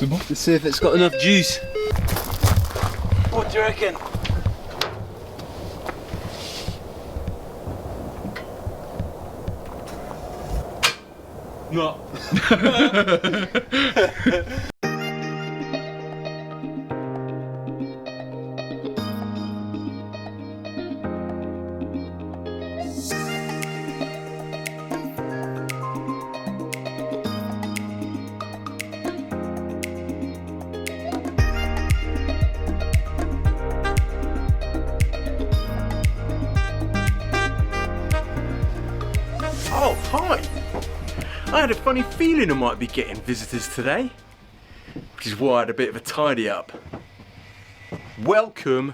Let's see if it's got enough juice. What do you reckon? No. Oh, hi! I had a funny feeling I might be getting visitors today, which is why I had a bit of a tidy up. Welcome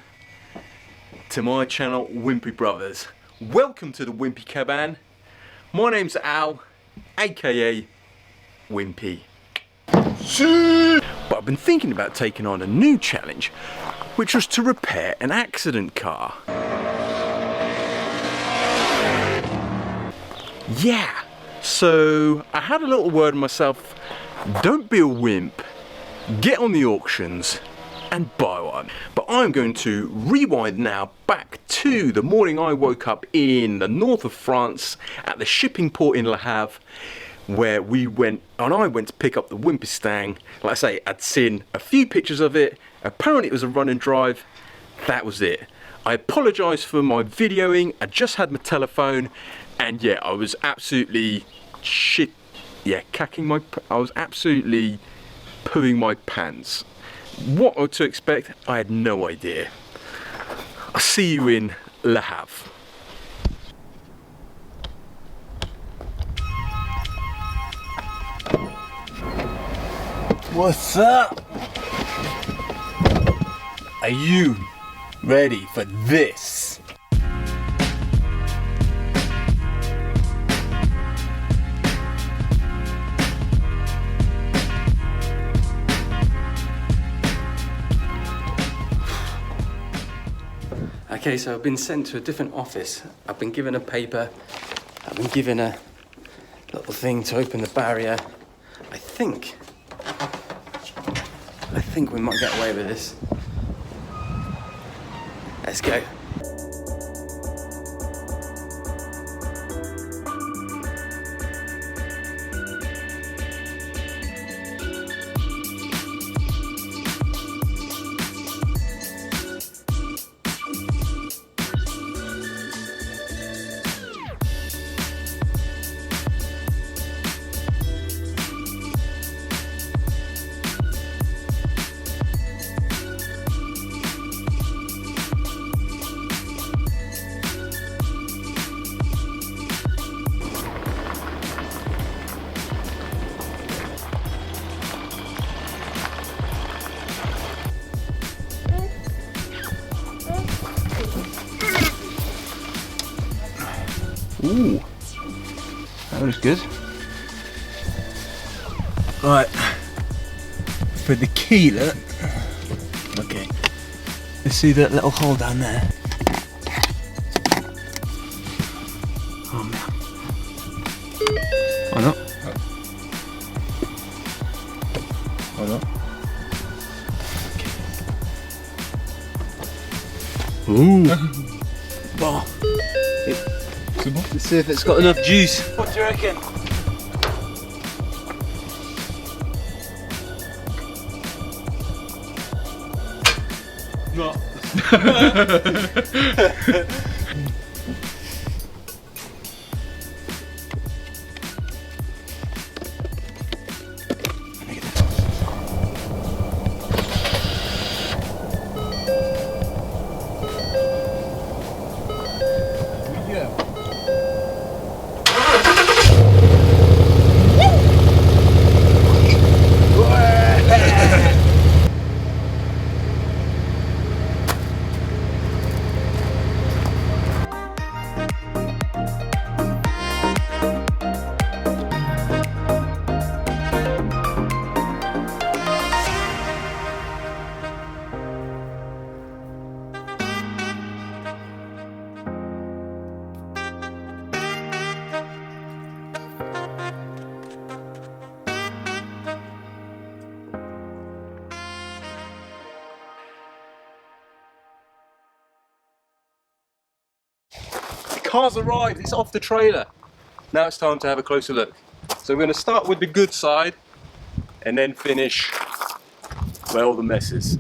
to my channel, Wimpy Brothers. Welcome to the Wimpy Cabin. My name's Al, aka Wimpy. But I've been thinking about taking on a new challenge, which was to repair an accident car. Yeah, so I had a little word with myself, don't be a wimp, get on the auctions and buy one. But I'm going to rewind now back to the morning I woke up in the north of France at the shipping port in Le Havre, where I went to pick up the Mustang. Like I say, I'd seen a few pictures of it, apparently it was a run and drive, that was it. I apologise for my videoing, I just had my telephone, and yeah, I was absolutely I was absolutely pooing my pants. What to expect, I had no idea. I'll see you in Le Havre. What's up? Are you ready for this? Okay, so I've been sent to a different office. I've been given a paper. I've been given a little thing to open the barrier. I think we might get away with this. Let's go. Ooh, that was good. Right, for the key, look. Okay, let's see that little hole down there. Oh no. Why not? Why not? Okay. Ooh. Oh. Let's see if it's got enough juice. What do you reckon? No. car's arrived, it's off the trailer. Now it's time to have a closer look. So we're going to start with the good side and then finish where all the mess is.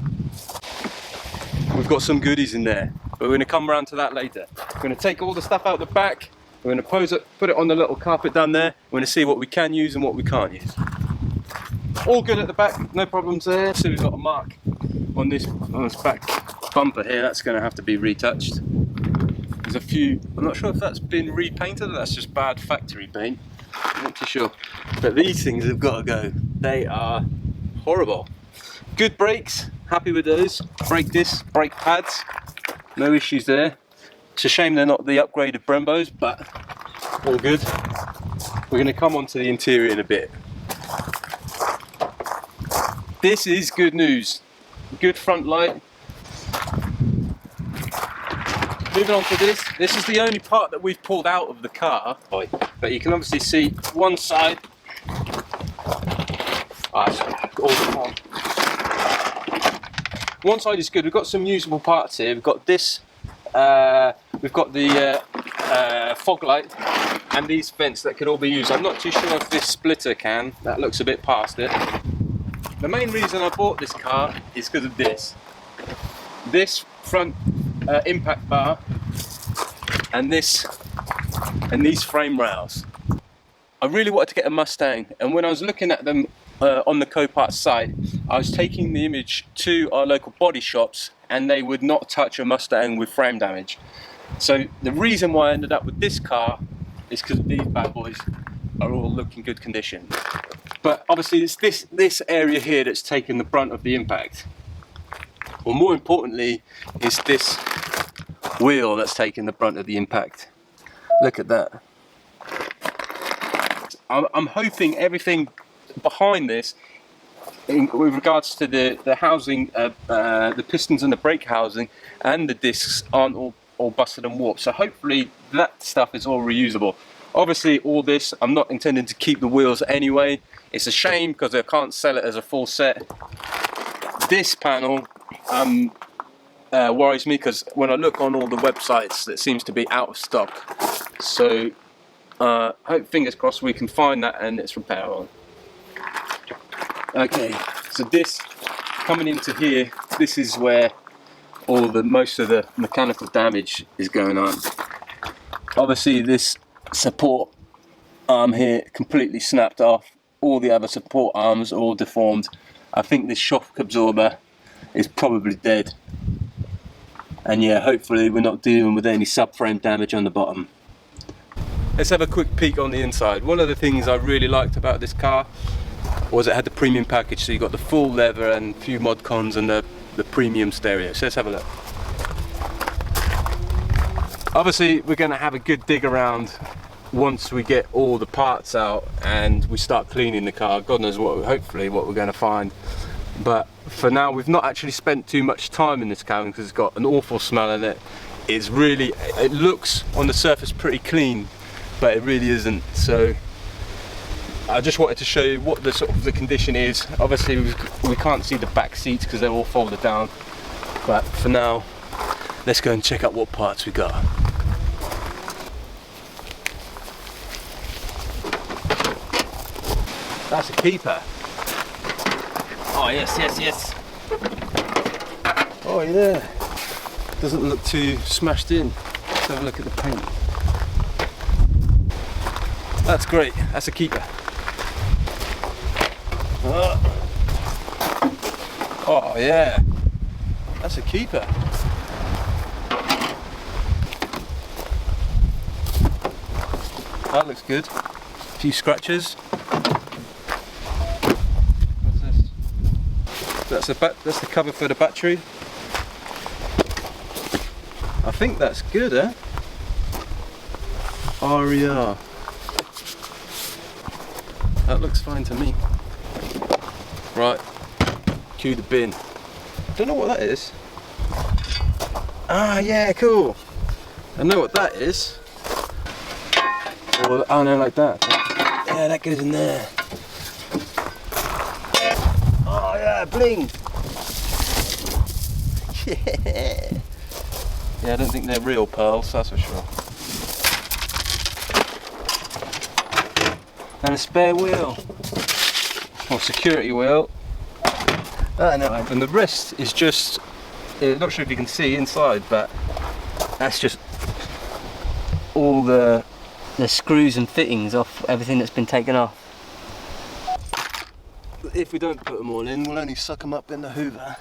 We've got some goodies in there, but we're going to come around to that later. We're going to take all the stuff out the back, we're going to put it on the little carpet down there. We're going to see what we can use and what we can't use. All good at the back, no problems there. So we've got a mark on this back bumper here, that's going to have to be retouched. There's a few, I'm not sure if that's been repainted or that's just bad factory paint. I'm not too sure. But these things have got to go. They are horrible. Good brakes, happy with those. Brake discs, brake pads, no issues there. It's a shame they're not the upgraded Brembos, but all good. We're going to come on to the interior in a bit. This is good news. Good front light. Moving on to this. This is the only part that we've pulled out of the car. But you can obviously see one side. One side is good. We've got some usable parts here. We've got this. We've got the fog light and these vents that could all be used. I'm not too sure if this splitter can. That looks a bit past it. The main reason I bought this car is because of this. This front impact bar and these frame rails. I really wanted to get a Mustang, and when I was looking at them on the Copart site, I was taking the image to our local body shops and they would not touch a Mustang with frame damage. So the reason why I ended up with this car is because these bad boys are all looking good condition. But obviously it's this area here that's taken the brunt of the impact. Well, more importantly is this wheel that's taken the brunt of the impact. Look at that. I'm hoping everything behind this, with regards to the housing, the pistons and the brake housing and the discs aren't all busted and warped. So hopefully that stuff is all reusable. Obviously all this, I'm not intending to keep the wheels anyway. It's a shame because I can't sell it as a full set. This panel worries me because when I look on all the websites, it seems to be out of stock. So hope, fingers crossed, we can find that and it's repairable. Okay, so this coming into here, this is where most of the mechanical damage is going on. Obviously this support arm here completely snapped off. All the other support arms are all deformed. I think this shock absorber is probably dead. And yeah, hopefully we're not dealing with any subframe damage on the bottom. Let's have a quick peek on the inside. One of the things I really liked about this car was it had the premium package, so you got the full leather and a few mod cons and the premium stereo. So let's have a look. Obviously we're going to have a good dig around once we get all the parts out and we start cleaning the car. God knows hopefully what we're going to find. But for now we've not actually spent too much time in this car because it's got an awful smell in it. It looks on the surface pretty clean, but it really isn't. So I just wanted to show you what the condition is. Obviously we can't see the back seats because they're all folded down, but for now let's go and check out what parts we got. That's a keeper. Oh yes, yes, yes. Oh yeah. Doesn't look too smashed in. Let's have a look at the paint. That's great. That's a keeper. Oh yeah. That's a keeper. That looks good. A few scratches. That's the cover for the battery. I think that's good, eh? RER. That looks fine to me. Right, cue the bin. Don't know what that is. Ah, yeah, cool. I know what that is. Oh no, like that. Yeah, that goes in there. Oh yeah, bling! Yeah! Yeah, I don't think they're real pearls, that's for sure. and a spare wheel, or security wheel. And the rest is just, not sure if you can see inside, but that's just all the screws and fittings off everything that's been taken off. If we don't put them all in, we'll only suck them up in the hoover.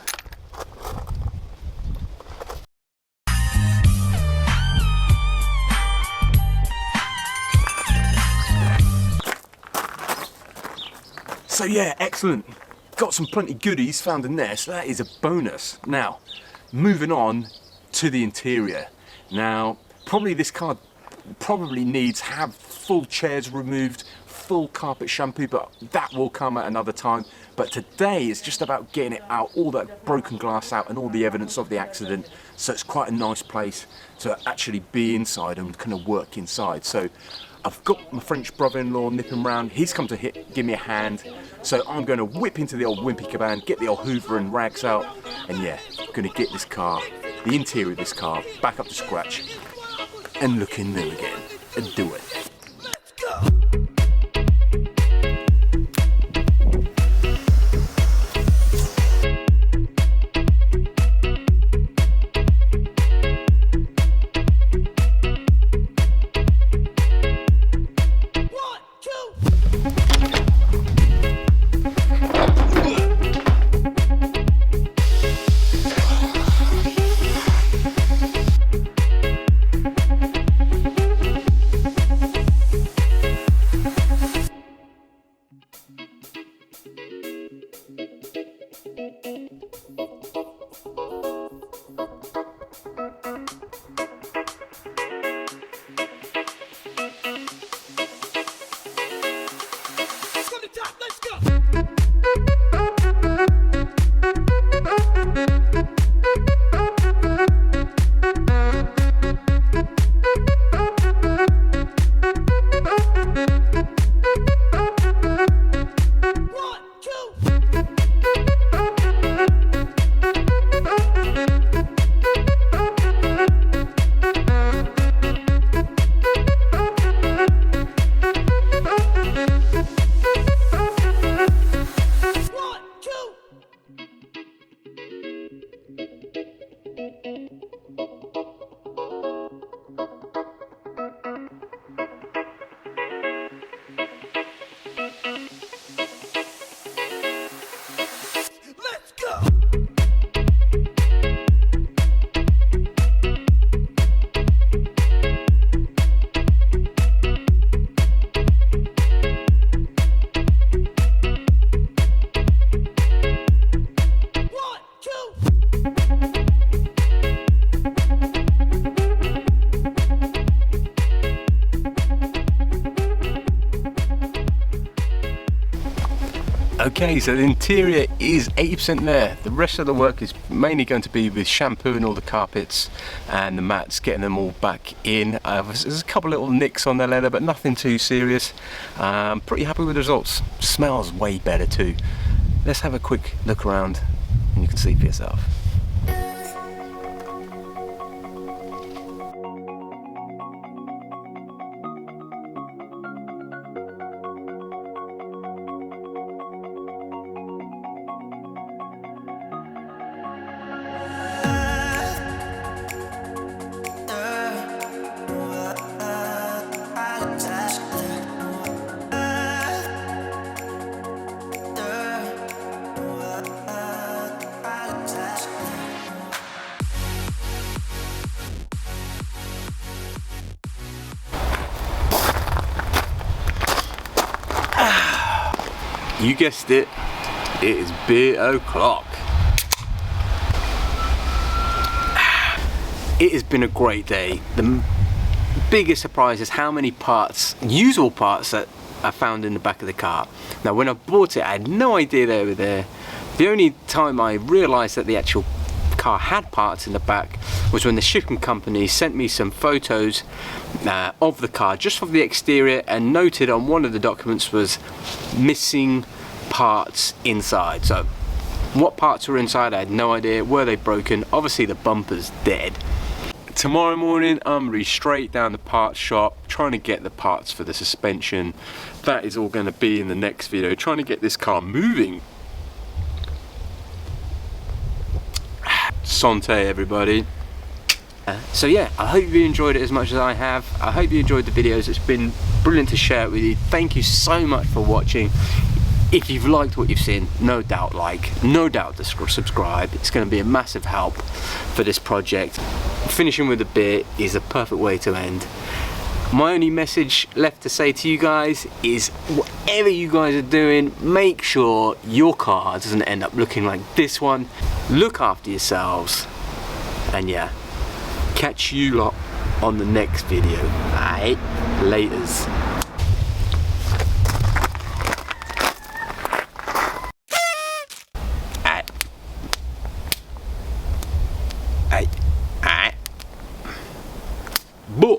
So yeah, excellent. Got some plenty goodies found in there, so that is a bonus. Now, moving on to the interior. Now, probably this car probably needs to have full chairs removed, full carpet shampoo, but that will come at another time. But today it's just about getting it out, all that broken glass out and all the evidence of the accident. So it's quite a nice place to actually be inside and kind of work inside. So I've got my French brother-in-law nipping round. He's come to give me a hand. So I'm going to whip into the old Wimpy caban, get the old hoover and rags out, and yeah, going to get this car, the interior of this car, back up to scratch and looking new again, and do it. Let's go! Okay, so the interior is 80% there. The rest of the work is mainly going to be with shampooing all the carpets and the mats, getting them all back in. There's a couple little nicks on the leather, but nothing too serious. Pretty happy with the results. Smells way better too. Let's have a quick look around and you can see for yourself. You guessed it, it is beer o'clock. It has been a great day. The biggest surprise is how many parts, usable parts, that I found in the back of the car. Now when I bought it I had no idea they were there. The only time I realised that the actual car had parts in the back was when the shipping company sent me some photos of the car just from the exterior, and noted on one of the documents was missing parts inside. So what parts were inside I had no idea. Were they broken? Obviously the bumper's dead. tomorrow morning I'm gonna be straight down the parts shop trying to get the parts for the suspension. That is all going to be in the next video, trying to get this car moving. Sante everybody. So yeah, I hope you enjoyed it as much as I have. I hope you enjoyed the videos. It's been brilliant to share it with you. Thank you so much for watching. If you've liked what you've seen, no doubt like, no doubt subscribe. It's going to be a massive help for this project. Finishing with a beer is a perfect way to end. My only message left to say to you guys is, whatever you guys are doing, make sure your car doesn't end up looking like this one. Look after yourselves, and yeah, catch you lot on the next video. Alright, laters. Alright. Alright. Boo.